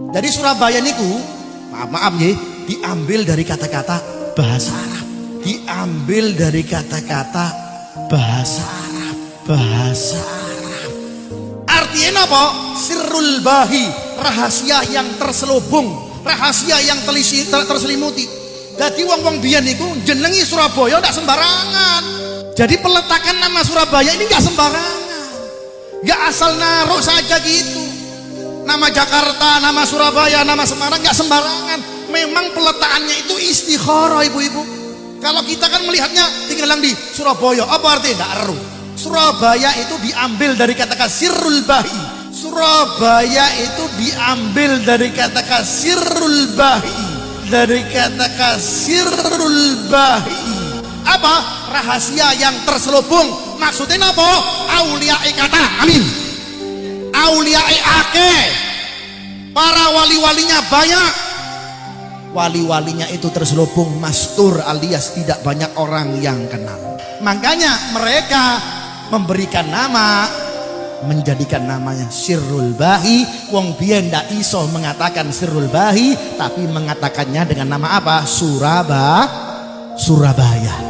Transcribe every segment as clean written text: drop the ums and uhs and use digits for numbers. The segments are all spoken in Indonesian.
Jadi Surabaya niku, maaf ya, diambil dari kata-kata bahasa Arab. Diambil dari kata-kata bahasa Arab. Bahasa Arab. Artinya apa? Sirrul bahi, rahasia yang terselubung, rahasia yang terselimuti. Jadi wong-wong biyen niku jenengi Surabaya ndak sembarangan. Jadi peletakan nama Surabaya ini nggak sembarangan. Nggak asal naruh saja gitu. Nama Jakarta, nama Surabaya, nama Semarang nggak sembarangan. Memang peletakannya itu istikharah ibu-ibu. Kalau kita kan melihatnya tinggal di Surabaya, apa artinya? Nggak eruh. Surabaya itu diambil dari kata-kata sirrul bahi. Surabaya itu diambil dari kata-kata sirrul bahi. Dari kata-kata sirrul bahi. Apa? Rahasia yang terselubung. Maksudnya apa? Auliai kata, amin. Auliai ake, para wali-walinya banyak. Wali-walinya itu terselubung mastur alias tidak banyak orang yang kenal. Makanya mereka memberikan nama, menjadikan namanya sirrul bahi. Wong biyen ndak iso mengatakan sirrul bahi, tapi mengatakannya dengan nama apa? Surabaya.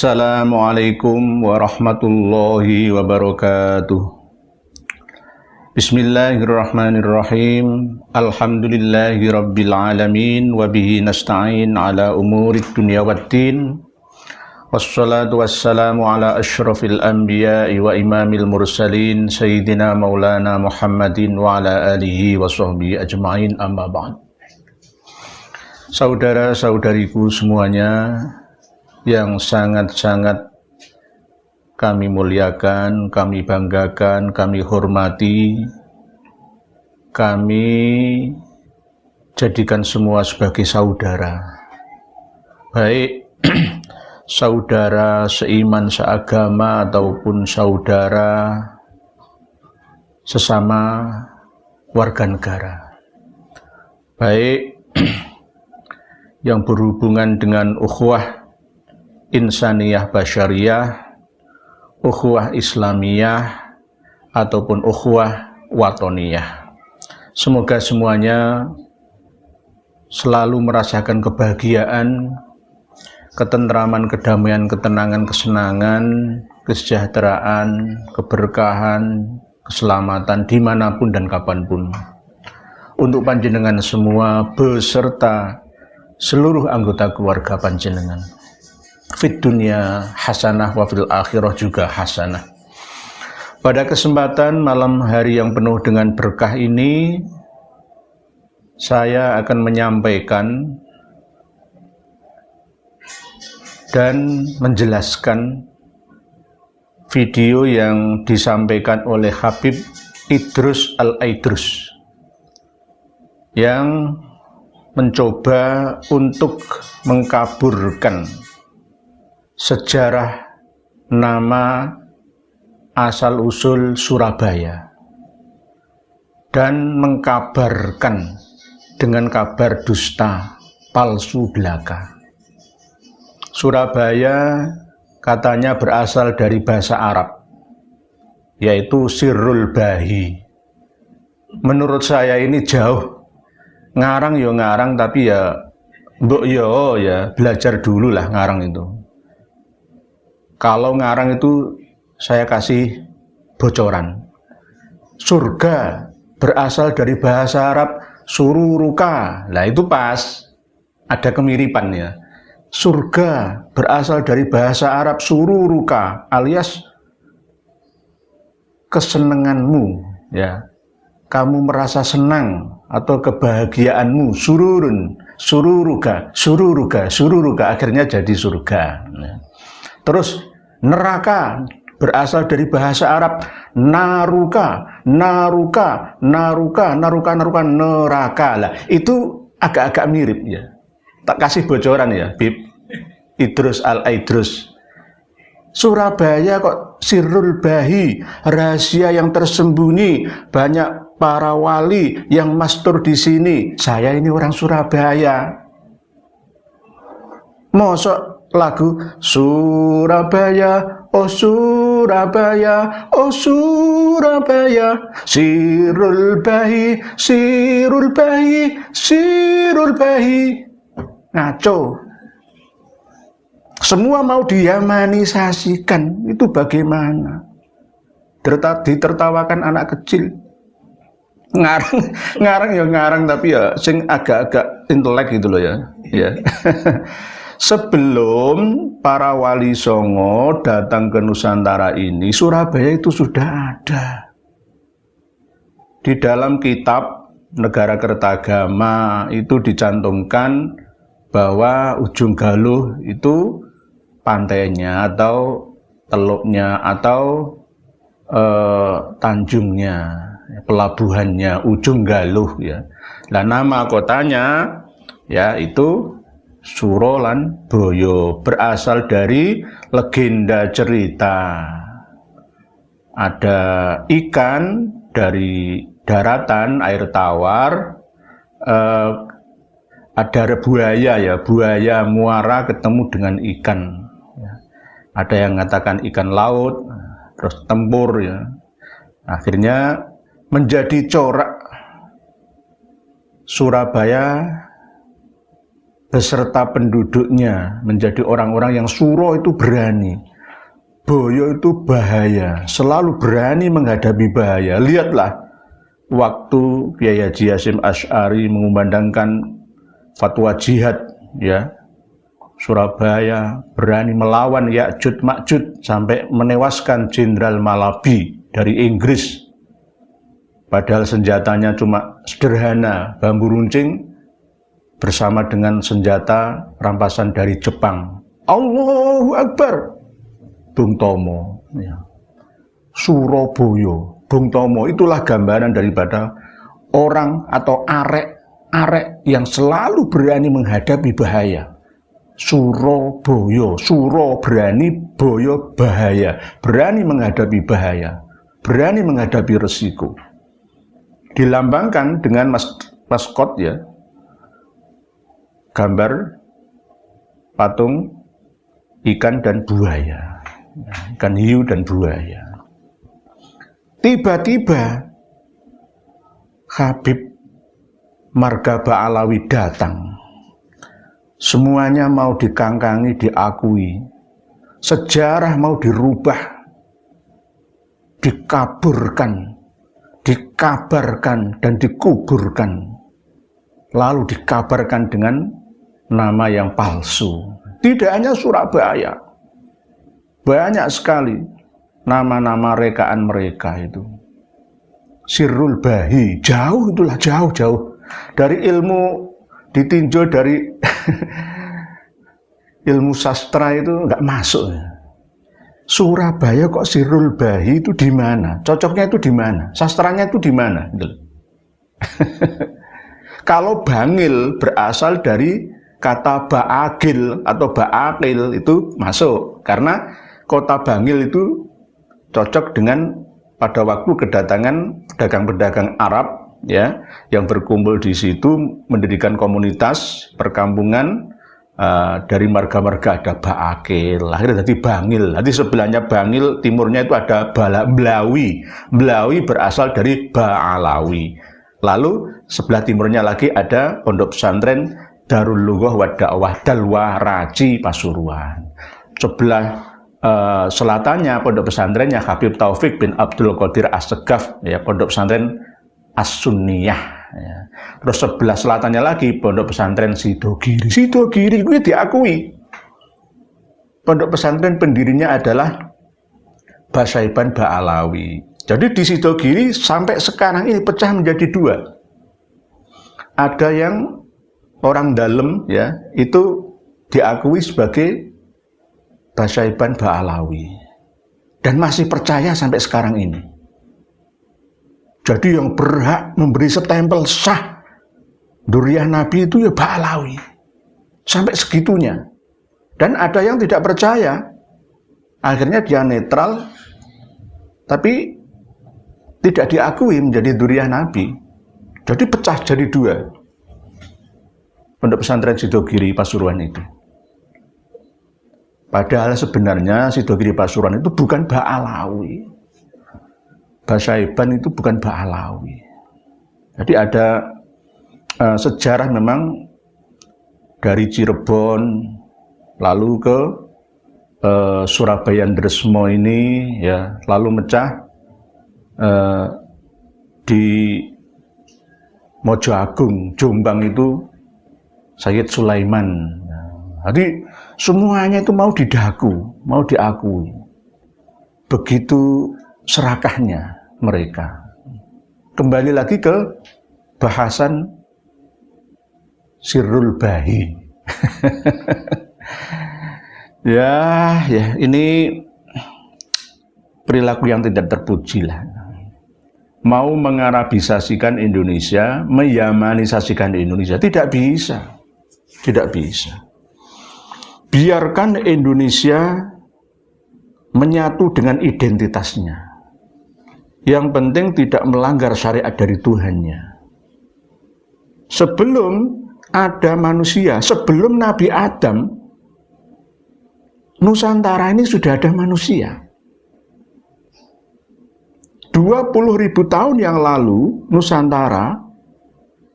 Assalamualaikum warahmatullahi wabarakatuh. Bismillahirrahmanirrahim. Alhamdulillahi rabbil alamin. Wabihi nasta'in ala umurid dunya waddin. Wassalatu wassalamu ala ashrafil anbiya'i wa imamil mursalin Sayyidina maulana Muhammadin wa ala alihi wa sahbihi ajma'in, amma ba'd. Saudara-saudariku semuanya yang sangat-sangat kami muliakan, kami banggakan, kami hormati, kami jadikan semua sebagai saudara. Baik saudara seiman, seagama, ataupun saudara sesama warga negara. Baik yang berhubungan dengan ukhuwah insaniyah basyariyah, ukhuwah islamiyah, ataupun ukhuwah watoniyah. Semoga semuanya selalu merasakan kebahagiaan, ketentraman, kedamaian, ketenangan, kesenangan, kesejahteraan, keberkahan, keselamatan dimanapun dan kapanpun. Untuk panjenengan semua beserta seluruh anggota keluarga panjenengan. Fid dunya hasanah wa fil akhirah juga hasanah. Pada kesempatan malam hari yang penuh dengan berkah ini, saya akan menyampaikan dan menjelaskan video yang disampaikan oleh Habib Idrus Al-Aidrus yang mencoba untuk mengkaburkan sejarah nama asal-usul Surabaya dan mengkabarkan dengan kabar dusta palsu belaka. Surabaya katanya berasal dari bahasa Arab, yaitu sirrul bahi. Menurut saya ini jauh. Ngarang ya ngarang, tapi ya mbok ya belajar dulu lah ngarang itu. Kalau ngarang itu saya kasih bocoran. Surga berasal dari bahasa Arab sururuka. Nah itu pas, ada kemiripan ya. Surga berasal dari bahasa Arab sururuka alias kesenanganmu ya. Kamu merasa senang atau kebahagiaanmu, sururun, sururuka, akhirnya jadi surga. Terus neraka berasal dari bahasa Arab naruka. Lah itu agak-agak mirip ya. Tak kasih bocoran ya, Bib Idrus Al-Aidrus. Surabaya kok sirrul bahi, rahasia yang tersembunyi, banyak para wali yang mastur di sini. Saya ini orang Surabaya. Mosok lagu Surabaya, oh Surabaya, oh Surabaya, sirrul bahi, sirrul bahi, sirrul bahi. Ngaco. Semua mau diyamanisasikan, itu bagaimana? Ditertawakan anak kecil. Ngarang ya ngarang, tapi ya sing agak-agak intelek gitu loh ya. Ya. Sebelum para wali songo datang ke Nusantara ini, Surabaya itu sudah ada. Di dalam kitab Negara Kertagama itu dicantumkan bahwa Ujung Galuh itu pantainya atau teluknya atau tanjungnya, pelabuhannya Ujung Galuh ya. Nah, nama kotanya ya itu Suro lan Boyo, berasal dari legenda cerita. Ada ikan dari daratan air tawar, ada buaya ya, buaya muara ketemu dengan ikan. Ada yang mengatakan ikan laut, terus tempur ya. Akhirnya menjadi corak Surabaya beserta penduduknya menjadi orang-orang yang Suro itu berani, Boyo itu bahaya, selalu berani menghadapi bahaya. Lihatlah waktu Kiai Haji Hasyim Asy'ari mengumandangkan fatwa jihad ya, Surabaya berani melawan Ya'juj Ma'juj sampai menewaskan Jenderal Malabi dari Inggris. Padahal senjatanya cuma sederhana, bambu runcing bersama dengan senjata rampasan dari Jepang. Allahu Akbar. Bung Tomo ya. Surabaya, Bung Tomo, itulah gambaran daripada orang atau arek yang selalu berani menghadapi bahaya. Surabaya, Suro berani, Boyo bahaya, berani menghadapi bahaya, berani menghadapi resiko. Dilambangkan dengan maskot ya, gambar patung ikan dan buaya, ikan hiu dan buaya. Tiba-tiba Habib Margaba Alawi datang. Semuanya mau dikangkangi, diakui. Sejarah mau dirubah, dikaburkan, dikabarkan, dan dikuburkan. Lalu dikabarkan dengan nama yang palsu. Tidak hanya Surabaya, banyak sekali nama-nama rekaan mereka itu. Sirrul Bahi, jauh itulah, jauh-jauh. Dari ilmu ditinjau dari ilmu sastra itu nggak masuk. Surabaya kok Sirrul Bahi itu di mana? Cocoknya itu di mana? Sastranya itu di mana? Kalau Bangil berasal dari kata Ba'agil atau Ba'akil itu masuk, karena kota Bangil itu cocok dengan pada waktu kedatangan pedagang-pedagang Arab ya, yang berkumpul di situ mendirikan komunitas perkampungan. Dari marga-marga ada Ba'akil, akhirnya jadi Bangil. Nanti sebelahnya Bangil, timurnya itu ada Blawi. Blawi berasal dari Ba'alawi. Lalu sebelah timurnya lagi ada pondok pesantren Darul Lughah wa Da'wah Dalwa Raci Pasuruan. Sebelah selatannya pondok pesantrennya Habib Taufik bin Abdul Qadir As-Segaf ya, pondok pesantren As-Sunniyah. Ya. Terus sebelah selatannya lagi pondok pesantren Sidogiri. Sidogiri itu diakui. Pondok pesantren pendirinya adalah Basaiban Ba'alawi. Jadi di Sidogiri sampai sekarang ini pecah menjadi dua. Ada yang orang dalam ya, itu diakui sebagai Basaiban Ba'alawi dan masih percaya sampai sekarang ini. Jadi yang berhak memberi stempel sah Duriyah Nabi itu ya Ba'alawi. Sampai segitunya. Dan ada yang tidak percaya. Akhirnya dia netral, tapi tidak diakui menjadi dzurriyyah Nabi. Jadi pecah jadi dua. Pondok pesantren Sidogiri Pasuruan itu. Padahal sebenarnya Sidogiri Pasuruan itu bukan Ba'alawi. Basaiban itu bukan Ba'alawi. Jadi ada sejarah memang dari Cirebon lalu ke Surabaya Ndresmo ini ya, lalu mecah di Mojo Agung Jombang itu Sayyid Sulaiman. Jadi semuanya itu mau didaku, mau diakui. Begitu serakahnya mereka. Kembali lagi ke bahasan Sirrul Bahi. ya, ini perilaku yang tidak terpuji lah. Mau mengarabisasikan Indonesia, meyamanisasikan Indonesia, tidak bisa. Tidak bisa. Biarkan Indonesia menyatu dengan identitasnya. Yang penting tidak melanggar syariat dari Tuhannya. Sebelum ada manusia, sebelum Nabi Adam, Nusantara ini sudah ada manusia. 20.000 tahun yang lalu, Nusantara,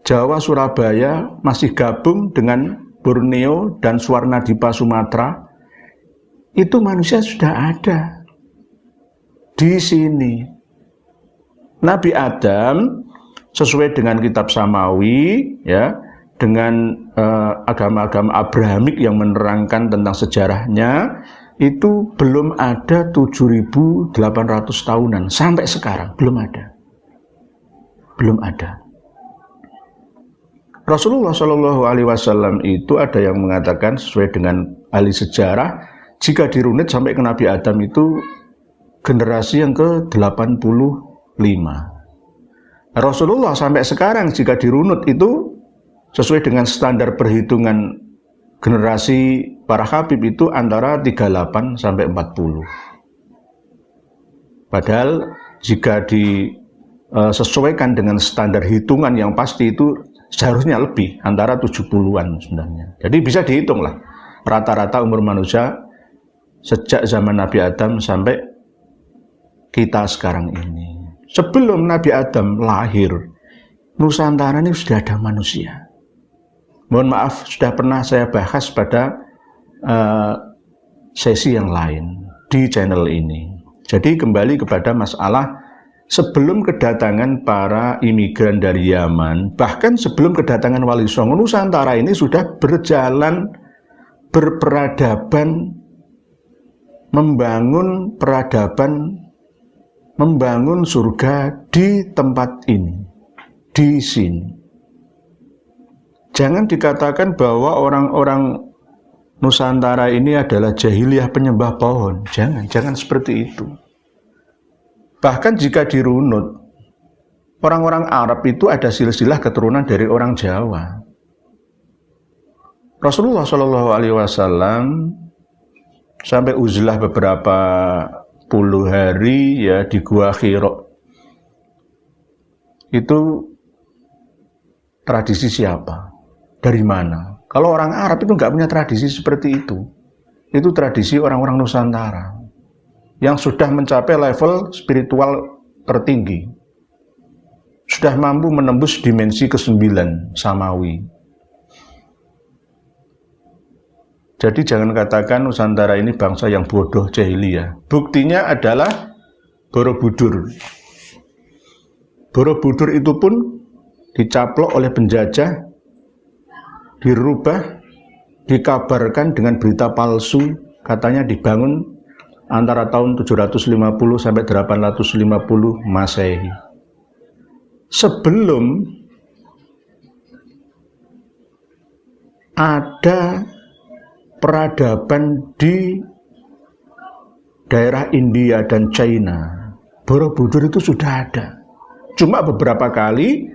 Jawa, Surabaya masih gabung dengan Borneo dan Swarnadipa Sumatera. Itu manusia sudah ada di sini. Nabi Adam sesuai dengan kitab Samawi ya, dengan agama-agama Abrahamik yang menerangkan tentang sejarahnya, itu belum ada 7.800 tahunan sampai sekarang belum ada. Belum ada. Rasulullah Shallallahu Alaihi Wasallam itu ada yang mengatakan sesuai dengan ahli sejarah, jika dirunut sampai ke Nabi Adam itu generasi yang ke-85. Rasulullah sampai sekarang jika dirunut itu sesuai dengan standar perhitungan generasi para habib itu antara 38 sampai 40. Padahal jika disesuaikan dengan standar hitungan yang pasti itu seharusnya lebih, antara 70-an sebenarnya. Jadi bisa dihitung lah rata-rata umur manusia sejak zaman Nabi Adam sampai kita sekarang ini. Sebelum Nabi Adam lahir, Nusantara ini sudah ada manusia. Mohon maaf, sudah pernah saya bahas pada sesi yang lain di channel ini. Jadi kembali kepada masalah sebelum kedatangan para imigran dari Yaman, bahkan sebelum kedatangan Wali Songo, Nusantara ini sudah berjalan berperadaban, membangun peradaban, membangun surga di tempat ini, di sini. Jangan dikatakan bahwa orang-orang Nusantara ini adalah jahiliyah penyembah pohon. Jangan seperti itu. Bahkan jika dirunut, orang-orang Arab itu ada silsilah keturunan dari orang Jawa. Rasulullah Shallallahu Alaihi Wasallam sampai uzlah beberapa puluh hari ya di Gua Hira. Itu tradisi siapa? Dari mana? Kalau orang Arab itu nggak punya tradisi seperti itu. Itu tradisi orang-orang Nusantara yang sudah mencapai level spiritual tertinggi. Sudah mampu menembus dimensi ke-9 Samawi. Jadi jangan katakan Nusantara ini bangsa yang bodoh jahiliyah. Buktinya adalah Borobudur. Borobudur itu pun dicaplok oleh penjajah, dirubah, dikabarkan dengan berita palsu, katanya dibangun antara tahun 750 sampai 850 Masehi. Sebelum ada peradaban di daerah India dan China, Borobudur itu sudah ada. Cuma beberapa kali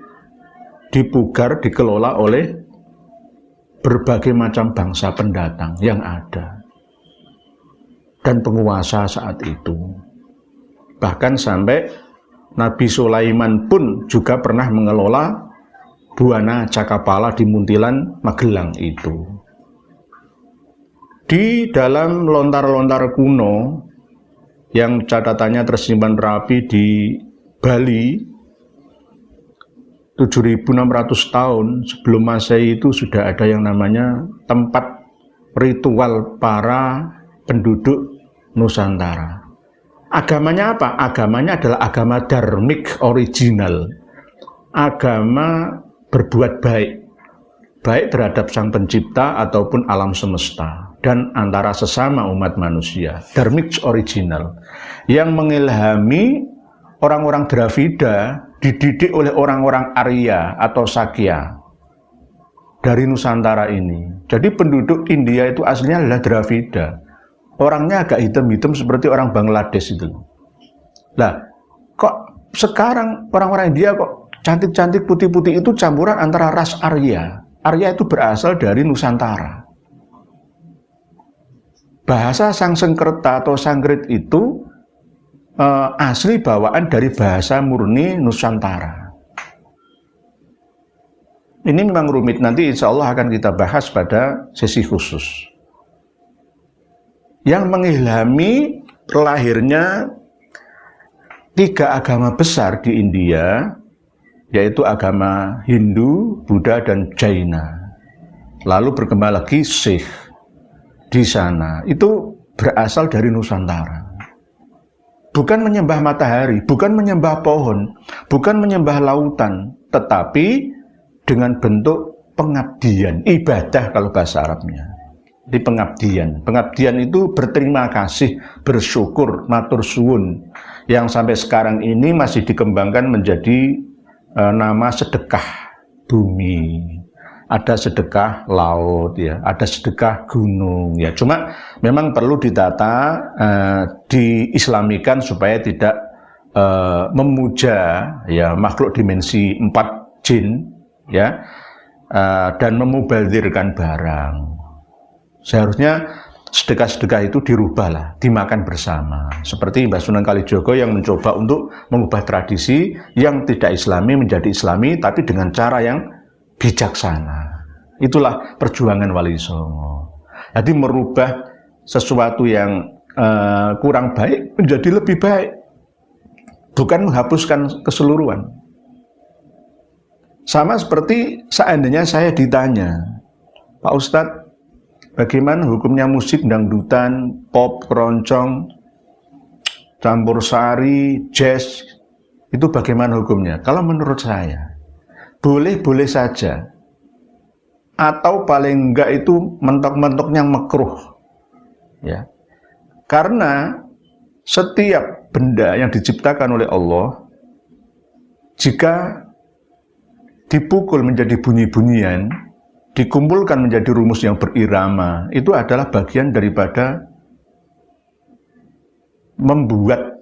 dipugar, dikelola oleh berbagai macam bangsa pendatang yang ada. dan penguasa saat itu. Bahkan sampai Nabi Sulaiman pun juga pernah mengelola Buana Cakapala di Muntilan, Magelang itu. Di dalam lontar-lontar kuno yang catatannya tersimpan rapi di Bali, 7.600 tahun sebelum Masehi itu sudah ada yang namanya tempat ritual para penduduk Nusantara. Agamanya apa? Agamanya adalah agama dharmik original. Agama berbuat baik. Baik terhadap Sang Pencipta ataupun alam semesta. Dan antara sesama umat manusia. Dharmik original. Yang mengilhami orang-orang Dravida dididik oleh orang-orang Arya atau Sakya. Dari Nusantara ini. Jadi penduduk India itu aslinya adalah Dravida. Orangnya agak hitam-hitam seperti orang Bangladesh itu. Lah, kok sekarang orang-orang India kok cantik-cantik putih-putih itu campuran antara ras Arya. Arya itu berasal dari Nusantara. Bahasa Sangskreta atau Sanskrit itu asli bawaan dari bahasa murni Nusantara. Ini memang rumit, nanti insya Allah akan kita bahas pada sesi khusus. Yang mengilhami lahirnya 3 agama besar di India, yaitu agama Hindu, Buddha, dan Jaina. Lalu berkembang lagi Sikh di sana. Itu berasal dari Nusantara. Bukan menyembah matahari, bukan menyembah pohon, bukan menyembah lautan, tetapi dengan bentuk pengabdian, ibadah kalau bahasa Arabnya. Di pengabdian. Pengabdian itu berterima kasih, bersyukur, matur suwun. Yang sampai sekarang ini masih dikembangkan menjadi nama sedekah bumi. Ada sedekah laut, ya, ada sedekah gunung, ya. Cuma memang perlu ditata, diislamikan supaya tidak memuja, ya, makhluk dimensi 4 jin, ya, dan memubazirkan barang. Seharusnya sedekah-sedekah itu dirubahlah, dimakan bersama. Seperti Mbah Sunan Kalijogo yang mencoba untuk mengubah tradisi yang tidak islami menjadi islami, tapi dengan cara yang bijaksana. Itulah perjuangan Wali Songo. Jadi merubah sesuatu yang kurang baik menjadi lebih baik. Bukan menghapuskan keseluruhan. Sama seperti seandainya saya ditanya, Pak Ustadz, bagaimana hukumnya musik dangdutan, pop, keroncong, campur sari, jazz, itu bagaimana hukumnya? Kalau menurut saya, boleh-boleh saja. Atau paling enggak itu mentok-mentoknya makruh. Ya. Karena setiap benda yang diciptakan oleh Allah, jika dipukul menjadi bunyi-bunyian, dikumpulkan menjadi rumus yang berirama, itu adalah bagian daripada membuat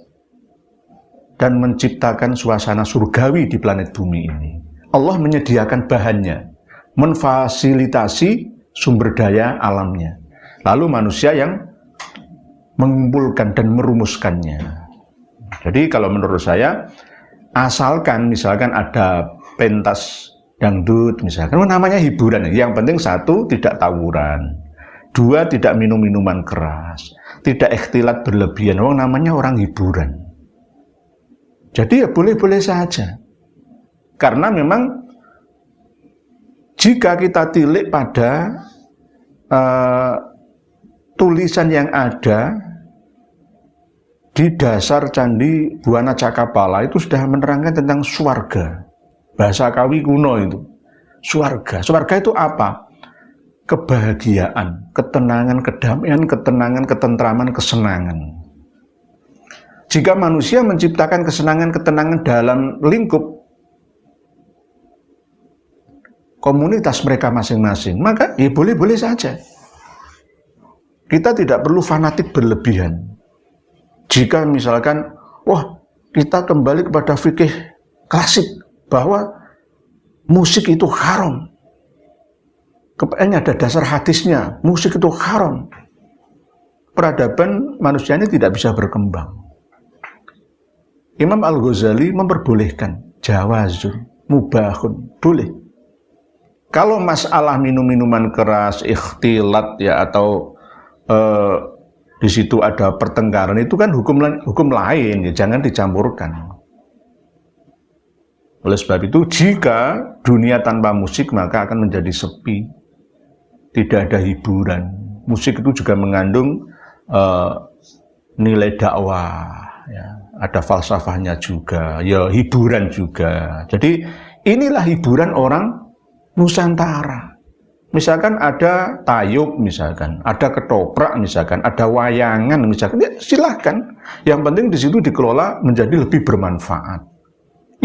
dan menciptakan suasana surgawi di planet bumi ini. Allah menyediakan bahannya, memfasilitasi sumber daya alamnya. Lalu manusia yang mengumpulkan dan merumuskannya. Jadi kalau menurut saya, asalkan misalkan ada pentas dangdut misalkan, namanya hiburan. Yang penting 1, tidak tawuran. 2, tidak minum minuman keras. Tidak ikhtilat berlebihan. Namanya orang hiburan. Jadi ya boleh-boleh saja. Karena memang jika kita tilik pada tulisan yang ada di dasar Candi Buana Cakapala itu sudah menerangkan tentang swarga. Bahasa Kawi kuno itu, swarga. Swarga itu apa? Kebahagiaan, ketenangan, kedamaian, ketenangan, ketentraman, kesenangan. Jika manusia menciptakan kesenangan, ketenangan dalam lingkup komunitas mereka masing-masing, maka ya boleh-boleh saja. Kita tidak perlu fanatik berlebihan. Jika misalkan, wah, kita kembali kepada fikih klasik, bahwa musik itu haram. Kayaknya ada dasar hadisnya, musik itu haram. peradaban manusia ini tidak bisa berkembang. Imam Al-Ghazali memperbolehkan jawazun, mubahun, boleh. Kalau masalah minum-minuman keras, ikhtilat ya atau di situ ada pertengkaran, itu kan hukum lain, ya, jangan dicampurkan. Oleh sebab itu, jika dunia tanpa musik maka akan menjadi sepi, tidak ada hiburan. Musik itu juga mengandung nilai dakwah, ya. Ada falsafahnya juga, ya hiburan juga. Jadi inilah hiburan orang Nusantara. Misalkan ada tayub, misalkan ada ketoprak, misalkan ada wayangan, misalkan, ya silahkan. Yang penting di situ dikelola menjadi lebih bermanfaat.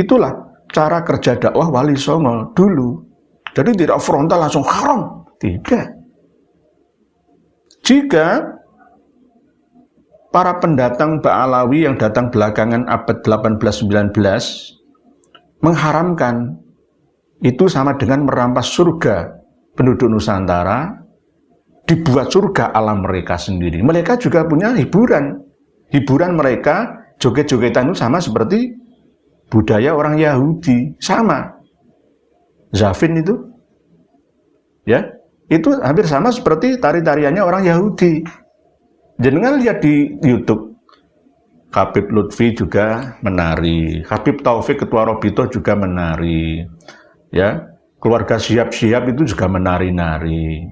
Itulah cara kerja dakwah Wali Songo dulu. Jadi tidak frontal langsung haram, tidak. Jika para pendatang Ba'alawi yang datang belakangan abad 18-19 mengharamkan, itu sama dengan merampas surga penduduk Nusantara, dibuat surga alam mereka sendiri. Mereka juga punya hiburan. Hiburan mereka, joget-jogetan itu sama seperti budaya orang Yahudi, sama. Zafin itu, ya, itu hampir sama seperti tari-tariannya orang Yahudi. Jenengan lihat di YouTube, Habib Lutfi juga menari, Habib Taufik Ketua Robito juga menari, ya, keluarga Syihab itu juga menari-nari.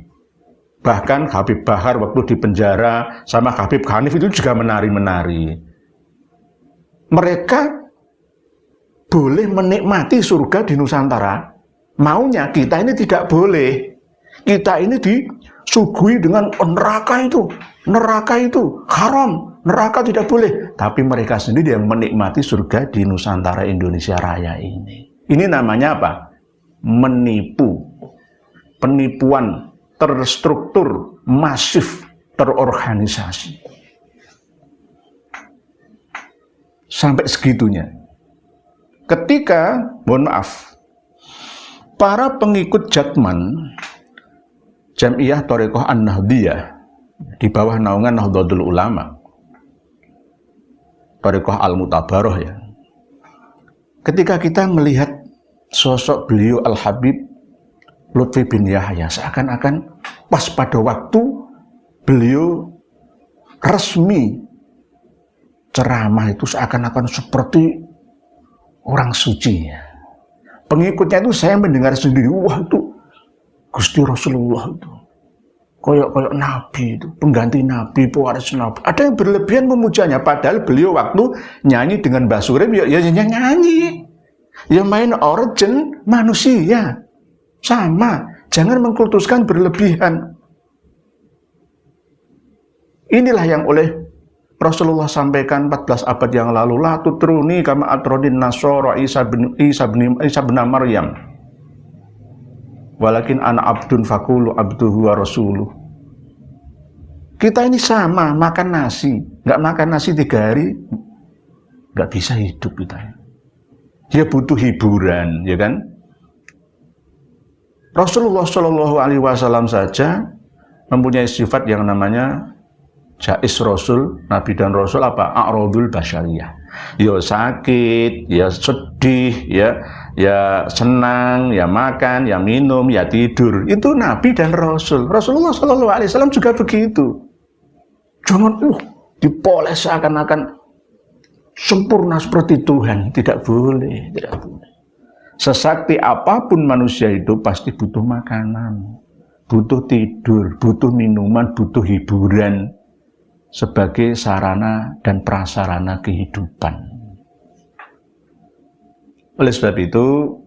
Bahkan Habib Bahar waktu di penjara sama Habib Hanif itu juga menari-menari. Mereka boleh menikmati surga di Nusantara, maunya kita ini tidak boleh. Kita ini disuguhi dengan neraka itu haram, neraka tidak boleh. Tapi mereka sendiri yang menikmati surga di Nusantara Indonesia Raya ini. Ini namanya apa? Menipu. Penipuan terstruktur, masif, terorganisasi. Sampai segitunya. Ketika, mohon maaf, para pengikut Jatman, Jam'iyah Thariqah An-Nahdiyah, di bawah naungan Nahdlatul Ulama, Thariqah Al-Mutabaroh, ya. Ketika kita melihat sosok beliau Al-Habib Lutfi bin Yahya, seakan-akan pas pada waktu beliau resmi ceramah itu seakan-akan seperti orang suci. Pengikutnya itu saya mendengar sendiri, wah itu Gusti Rasulullah itu koyok nabi itu, pengganti nabi, pewaris nabi. Ada yang berlebihan memujanya, padahal beliau waktu nyanyi dengan Mbah Surip ya nyanyi, ya main organ manusia. Sama, jangan mengkultuskan berlebihan. Inilah yang oleh Rasulullah sampaikan 14 abad yang lalu, la tutruni kama atrodin nasara Isa bin Maryam. Walakin ana abdun fakulu abduhu wa rasuluh. Kita ini sama, makan nasi. Nggak makan nasi 3 hari, nggak bisa hidup kita. Dia butuh hiburan, ya kan? Rasulullah Shallallahu Alaihi Wasallam saja mempunyai sifat yang namanya jais Rasul, Nabi dan Rasul apa? A'radul basyariyah. Ya sakit, ya sedih, ya senang, ya makan, ya minum, ya tidur. Itu Nabi dan Rasul. Rasulullah Shallallahu Alaihi Wasallam juga begitu. Jangan dipoles seakan-akan sempurna seperti Tuhan. Tidak boleh, tidak boleh. Sesakti apapun manusia itu pasti butuh makanan, butuh tidur, butuh minuman, butuh hiburan sebagai sarana dan prasarana kehidupan. Oleh sebab itu,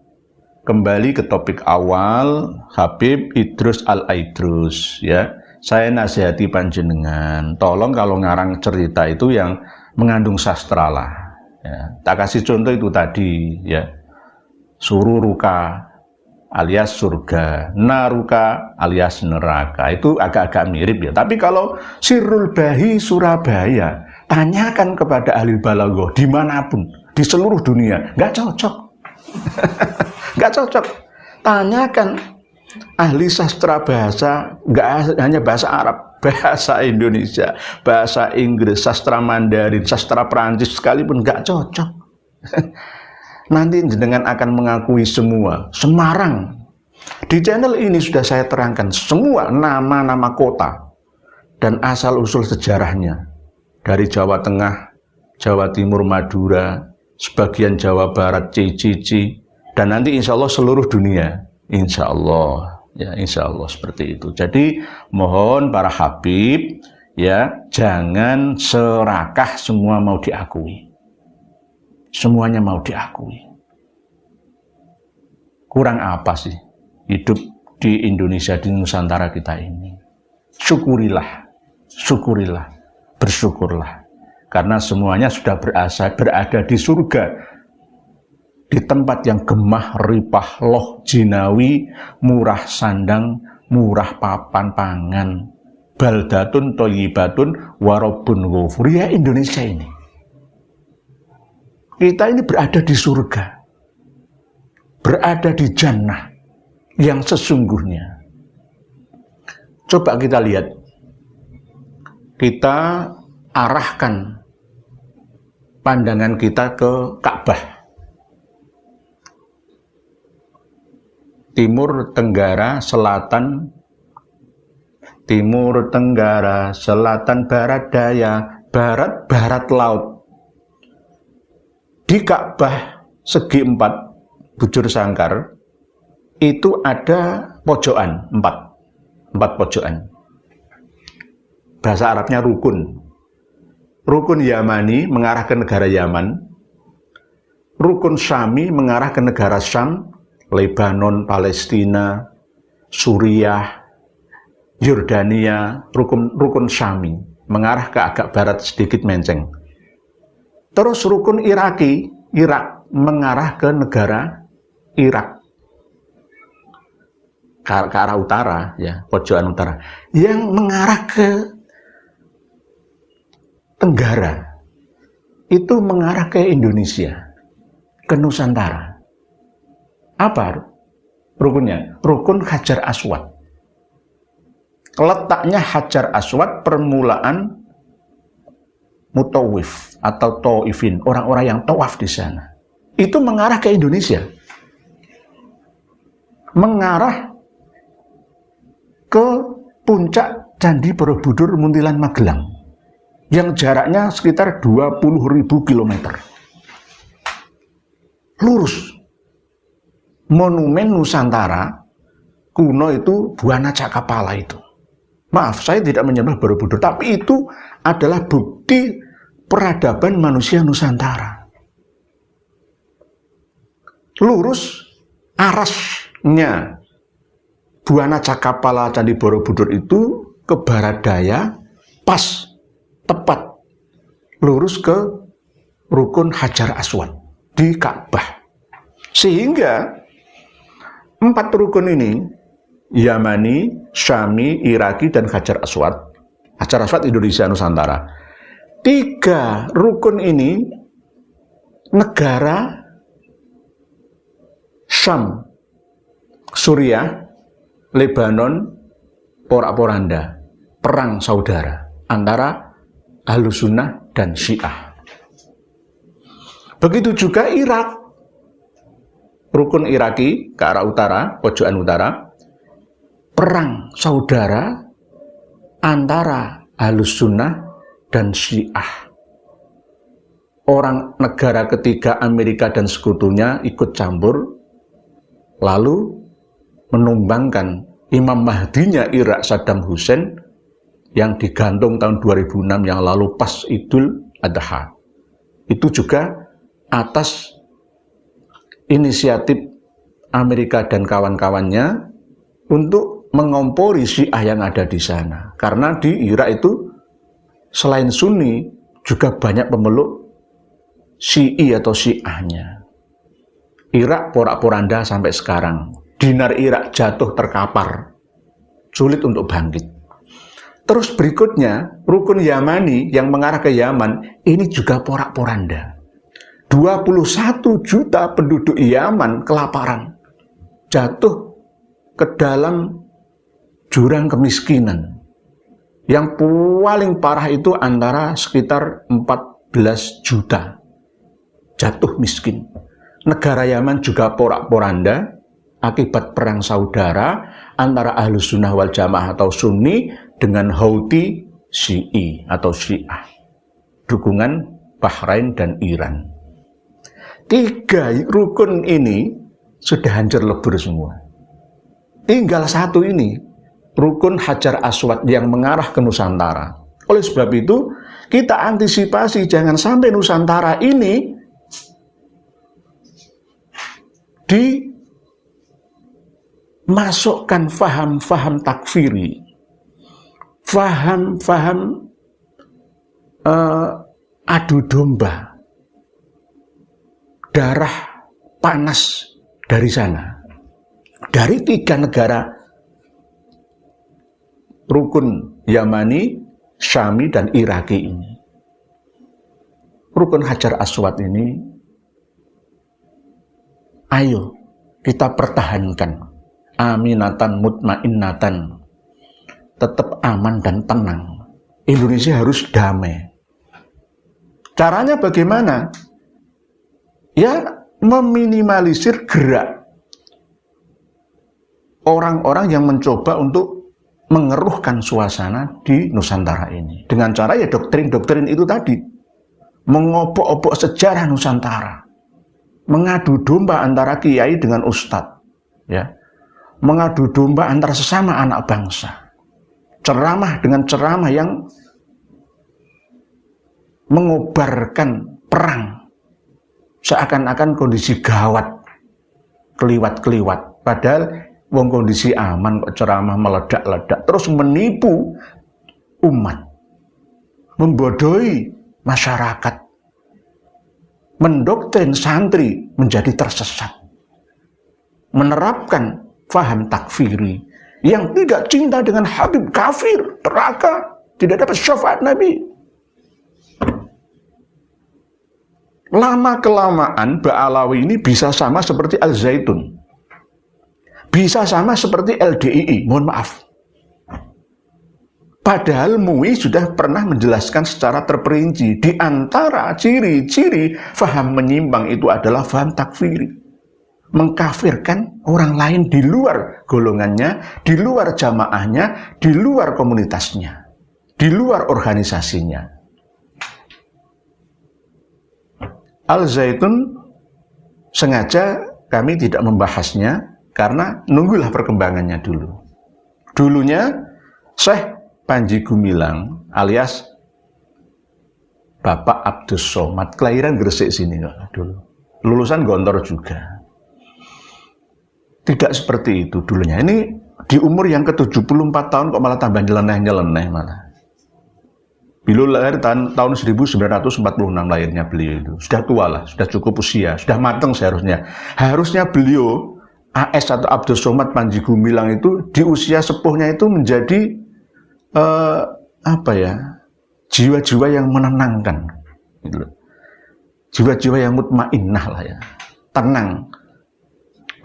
kembali ke topik awal, Habib Idrus Al-Aidrus, ya. Saya nasihati panjenengan, tolong kalau ngarang cerita itu yang mengandung sastra lah. Ya. Tak kasih contoh itu tadi, ya. Sururuka alias surga, naruka alias neraka. Itu agak-agak mirip ya. Tapi kalau Sirrul Bahi Surabaya, tanyakan kepada ahli balaghah dimanapun, di seluruh dunia, nggak cocok. Nggak cocok. Tanyakan ahli sastra bahasa, nggak hanya bahasa Arab, bahasa Indonesia, bahasa Inggris, sastra Mandarin, sastra Perancis sekalipun nggak cocok. Nanti jenengan akan mengakui semua. Semarang, di channel ini sudah saya terangkan semua nama-nama kota dan asal-usul sejarahnya. Dari Jawa Tengah, Jawa Timur, Madura, sebagian Jawa Barat, Cici, dan nanti insya Allah seluruh dunia. Insya Allah, ya insya Allah seperti itu. Jadi mohon para habib, ya jangan serakah semua mau diakui. Semuanya mau diakui. Kurang apa sih hidup di Indonesia, di Nusantara kita ini? Syukurilah, syukurilah, bersyukurlah. Karena semuanya sudah berada di surga, di tempat yang gemah, ripah, loh, jinawi, murah sandang, murah papan pangan, baldatun thayyibatun warabun ghafur. Ya Indonesia ini. Kita ini berada di surga, berada di jannah yang sesungguhnya. Coba kita lihat, kita arahkan pandangan kita ke Ka'bah. Timur, tenggara, selatan, timur, tenggara, selatan, barat, daya, barat, barat laut. Di Ka'bah segi 4, bujur sangkar, itu ada pojokan, 4 pojokan. Bahasa Arabnya rukun. Rukun Yamani mengarah ke negara Yaman, rukun Syami mengarah ke negara Syam, Lebanon, Palestina, Suriah, Yordania, rukun Syami mengarah ke agak barat sedikit menceng. Terus rukun Iraki, Irak mengarah ke negara Irak, ke arah utara, ya, pojokan utara, yang mengarah ke tenggara itu mengarah ke Indonesia, ke Nusantara. Apa rukunnya? Rukun Hajar Aswad. Letaknya Hajar Aswad permulaan mutawif atau taifin, orang-orang yang tawaf di sana. Itu mengarah ke Indonesia, mengarah ke puncak Candi Borobudur Muntilan Magelang, yang jaraknya sekitar 20.000 km. Lurus. Monumen Nusantara kuno itu Buana Cakapala itu. Maaf, saya tidak menyembah Borobudur, tapi itu adalah bukti peradaban manusia Nusantara. Lurus arasnya Buana Cakapala Candi Borobudur itu ke barat daya, pas tepat lurus ke rukun Hajar Aswad di Ka'bah. Sehingga 4 rukun ini, Yamani, Syami, Iraki, dan Hajar Aswad. Hajar Aswad Indonesia Nusantara. 3 rukun ini negara Syam, Suriah, Lebanon, porak-poranda, perang saudara antara Ahlus Sunnah dan Syiah. Begitu juga Irak. Rukun Iraki ke arah utara, pojokan utara, perang saudara antara Ahlus Sunnah dan Syiah. Orang negara ketiga Amerika dan sekutunya ikut campur, lalu menumbangkan Imam Mahdinya Irak Saddam Hussein yang digantung tahun 2006 yang lalu pas Idul Adha. Itu juga atas inisiatif Amerika dan kawan-kawannya untuk mengompori Syiah yang ada di sana. Karena di Irak itu selain Sunni juga banyak pemeluk Syi'i atau Syiahnya. Irak porak-poranda sampai sekarang. Dinar Irak jatuh terkapar, sulit untuk bangkit. Terus berikutnya rukun Yamani yang mengarah ke Yaman, ini juga porak-poranda. 21 juta penduduk Yaman kelaparan, jatuh ke dalam jurang kemiskinan. Yang paling parah itu antara sekitar 14 juta jatuh miskin. Negara Yaman juga porak-poranda akibat perang saudara antara Ahlus Sunnah wal Jamaah atau Sunni dengan Houthi Syi'i atau Syiah, dukungan Bahrain dan Iran. 3 rukun ini sudah hancur lebur semua. Tinggal satu ini, rukun Hajar Aswad yang mengarah ke Nusantara. Oleh sebab itu, kita antisipasi jangan sampai Nusantara ini dimasukkan faham-faham takfiri, faham-faham adu domba, darah panas dari sana. Dari 3 negara rukun Yamani, Syami, dan Iraki ini. Rukun Hajar Aswad ini, ayo kita pertahankan. Aminatan mutmainnatan. Tetap aman dan tenang. Indonesia harus damai. Caranya bagaimana? Ya, meminimalisir gerak orang-orang yang mencoba untuk mengeruhkan suasana di Nusantara ini. Dengan cara ya doktrin-doktrin itu tadi. Mengobok-obok sejarah Nusantara. Mengadu domba antara kiai dengan ustadz. Ya. Mengadu domba antara sesama anak bangsa. Ceramah dengan ceramah yang mengobarkan perang. Seakan-akan kondisi gawat. Keliwat-keliwat. Padahal wong kondisi aman kok ceramah meledak-ledak, terus menipu umat, membodohi masyarakat, mendoktrin santri menjadi tersesat, menerapkan faham takfiri yang tidak cinta dengan Habib, kafir, neraka, tidak dapat syafaat Nabi. Lama-kelamaan Ba'alawi ini bisa sama seperti Al-Zaitun. Bisa sama seperti LDII, mohon maaf. Padahal MUI sudah pernah menjelaskan secara terperinci di antara ciri-ciri faham menyimpang itu adalah faham takfiri. Mengkafirkan orang lain di luar golongannya, di luar jamaahnya, di luar komunitasnya, di luar organisasinya. Al-Zaitun sengaja kami tidak membahasnya karena nunggulah perkembangannya dulu. Dulunya Syekh Panji Gumilang alias Bapak Abdus Somad, kelahiran Gresik sini dulu. Lulusan Gontor juga. Tidak seperti itu dulunya. Ini di umur yang ke-74 tahun kok malah tambah nyeleneh-nyeleneh malah. Beliau lahir tahun 1946 lahirnya beliau itu. Sudah tua lah, sudah cukup usia, sudah matang seharusnya. Harusnya beliau AS atau Abdus Somad Panji Gumilang itu di usia sepuhnya itu menjadi jiwa-jiwa yang menenangkan, gitu. Jiwa-jiwa yang mutmainnah lah ya, tenang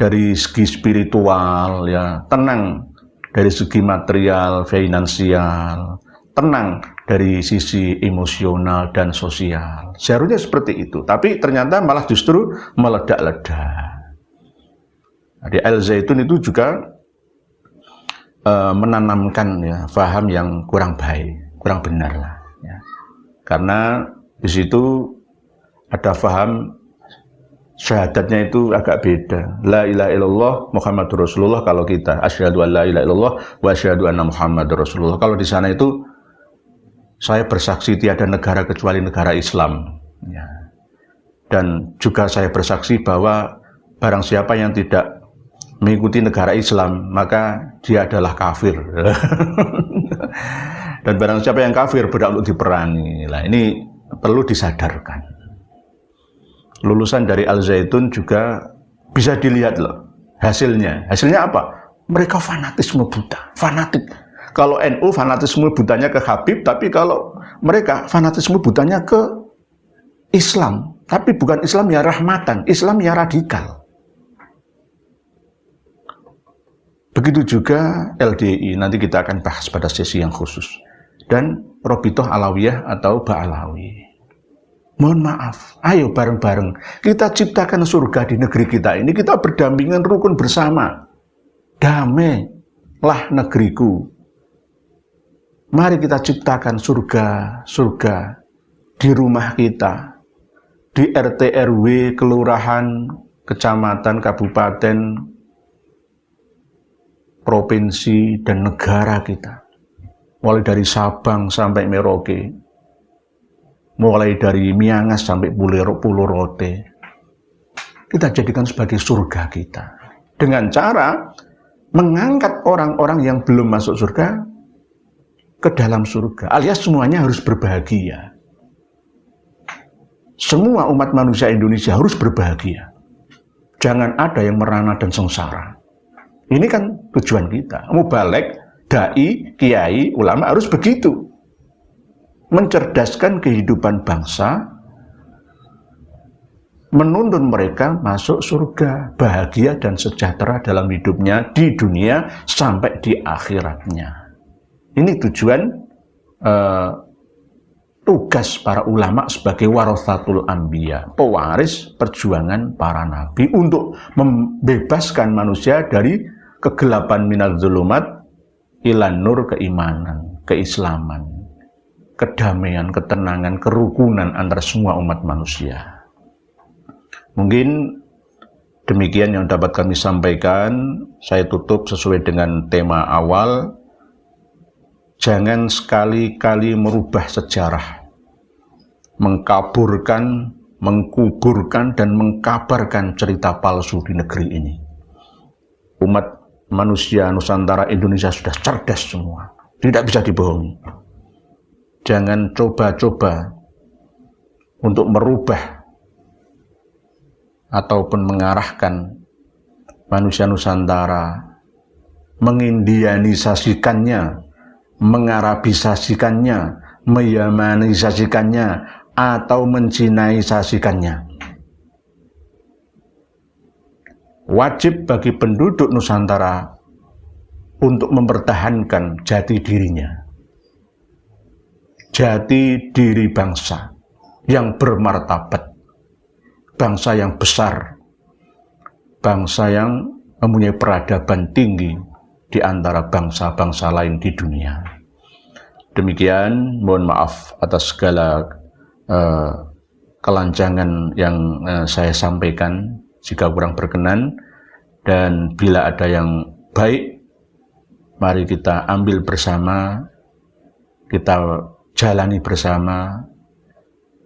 dari segi spiritual ya, tenang dari segi material, finansial, tenang dari sisi emosional dan sosial. Seharusnya seperti itu, tapi ternyata malah justru meledak-ledak. Di Al-Zaitun itu juga menanamkan ya faham yang kurang baik, kurang benar lah. Ya. Karena di situ ada faham syahadatnya itu agak beda. La ilaha illallah Muhammadur Rasulullah kalau kita, asyhadu an la ilaha illallah wa asyhadu anna Muhammadur Rasulullah. Kalau di sana itu saya bersaksi tiada negara kecuali negara Islam. Ya. Dan juga saya bersaksi bahwa barang siapa yang tidak mengikuti negara Islam, maka dia adalah kafir. Dan barang siapa yang kafir berhak untuk diperangi. Nah, ini perlu disadarkan. Lulusan dari Al-Zaitun juga bisa dilihat loh hasilnya. Hasilnya apa? Mereka fanatisme buta, fanatik. Kalau NU fanatisme butanya ke Habib, tapi kalau mereka fanatisme butanya ke Islam, tapi bukan Islam ya rahmatan, Islam ya radikal. Begitu juga LDI, nanti kita akan bahas pada sesi yang khusus. Dan Robitoh Alawiyah atau Ba'alawi. Mohon maaf, ayo bareng-bareng kita ciptakan surga di negeri kita ini. Kita berdampingan rukun bersama. Damailah negeriku. Mari kita ciptakan surga di rumah kita, di RT RW, kelurahan, kecamatan, kabupaten, provinsi, dan negara kita. Mulai dari Sabang sampai Merauke, mulai dari Miangas sampai Pulau Rote, kita jadikan sebagai surga kita. Dengan cara mengangkat orang-orang yang belum masuk surga ke dalam surga, alias semuanya harus berbahagia. Semua umat manusia Indonesia harus berbahagia. Jangan ada yang merana dan sengsara. Ini kan tujuan kita. Mubalek, dai, kiai, ulama harus begitu. Mencerdaskan kehidupan bangsa, menuntun mereka masuk surga, bahagia dan sejahtera dalam hidupnya di dunia sampai di akhiratnya. Ini tujuan tugas para ulama sebagai warathatul anbiya, pewaris perjuangan para nabi untuk membebaskan manusia dari kegelapan minal zulumat ilan nur, keimanan, keislaman, kedamaian, ketenangan, kerukunan antara semua umat manusia. Mungkin demikian yang dapat kami sampaikan. Saya tutup sesuai dengan tema awal. Jangan sekali-kali merubah sejarah, mengkaburkan, mengkuburkan, dan mengkabarkan cerita palsu di negeri ini. Umat manusia Nusantara Indonesia sudah cerdas semua, tidak bisa dibohongi. Jangan coba-coba untuk merubah ataupun mengarahkan manusia Nusantara, mengindianisasikannya, mengarabisasikannya, meyamanisasikannya, atau mencinaisasikannya. Wajib bagi penduduk Nusantara untuk mempertahankan jati dirinya. Jati diri bangsa yang bermartabat, bangsa yang besar, bangsa yang mempunyai peradaban tinggi di antara bangsa-bangsa lain di dunia. Demikian, mohon maaf atas segala kelancangan yang saya sampaikan jika kurang berkenan, dan bila ada yang baik, mari kita ambil bersama, kita jalani bersama,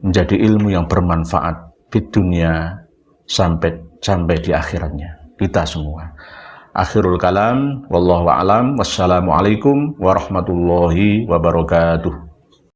menjadi ilmu yang bermanfaat di dunia sampai di akhiratnya kita semua. Akhirul kalam, wallahu a'lam, wassalamualaikum warahmatullahi wabarakatuh.